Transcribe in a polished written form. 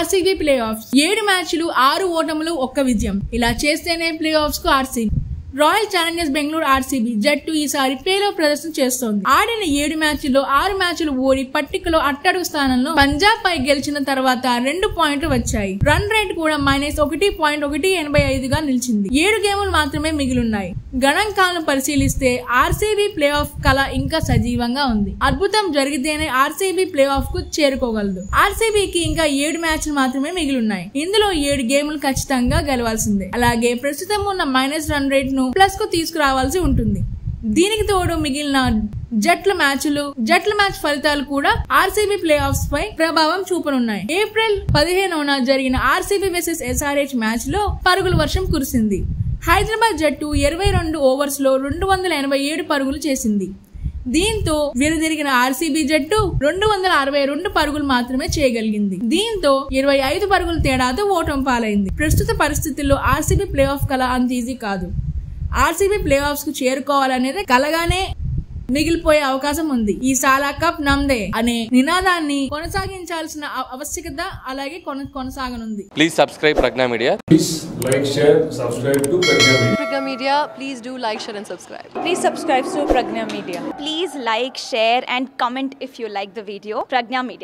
RCB play offs 7 మ్యాచ్లు 6 ఓటములు 1 విజయం. ఇలా చేస్తేనే ప్లే ఆఫ్స్ కు RCB. Royal Challengers Bengaluru RCB జట్టు ఈసారి ప్లేలో ప్రదర్శన చేస్తోంది. ఆడిన 7 మ్యాచ్ల్లో 6 మ్యాచ్లు ఓడి పట్టికలో అట్టడుగు స్థానంలో పంజాబ్ పై గెలిచిన తర్వాత 2 పాయింట్లు వచ్చాయి. రన్ రేట్ కూడా -1.185 గా నిలిచింది. 7 గేములు మాత్రమే మిగిలిన్నాయి. గణాంకాలను పరిశీలిస్తే ఆర్సీబీ ప్లే ఆఫ్ కళ ఇంకా సజీవంగా ఉంది. అద్భుతం జరిగితేనే ఆర్సీబీ ప్లే ఆఫ్ కు చేరుకోగలదు. ఆర్సీబీకి ఇంకా 7 మ్యాచ్లు మాత్రమే మిగిలిన్నాయి. ఇందులో 7 గేములు ఖచ్చితంగా గెలవాల్సిందే. అలాగే ప్రస్తుతం ఉన్న మైనస్ రన్ రేట్ ను ప్లస్ కు తీసుకురావాల్సి ఉంటుంది. దీనికి తోడు మిగిలిన జట్ల మ్యాచ్ ఫలితాలు కూడా ఆర్సీబీ ప్లే ఆఫ్స్ పై ప్రభావం చూపనున్నాయి. ఏప్రిల్ 15న జరిగిన ఆర్సీబీ వర్సెస్ ఎస్ఆర్హెచ్ మ్యాచ్ లో పరుగుల వర్షం కురిసింది. హైదరాబాద్ జట్టు 22 ఓవర్స్ లో 287 పరుగులు చేసింది. దీంతో వెనుదిరిగిన ఆర్సీబీ జట్టు 262 పరుగులు మాత్రమే చేయగలిగింది. దీంతో 25 పరుగుల తేడాతో ఓటమి పాలైంది. ప్రస్తుత పరిస్థితుల్లో ఆర్సీబీ ప్లే ఆఫ్ కళ అంత ఈజీ కాదు. ఆర్సీబీ ప్లే ఆఫ్స్ కు చేరుకోవాలనేది కలగానే మిగిలిపోయే అవకాశం ఉంది. ఈ సాలా కప్ నమ్దే అనే నినాదాన్ని కొనసాగించాల్సిన ఆవశ్యకత అలాగే కొనసాగనుంది. Please subscribe Pragna media. Please like, share, subscribe to Pragna Media. Pragna Media, please do like, share and subscribe. Please subscribe to Pragna Media. Please like, share and comment if you like the video. Pragna Media.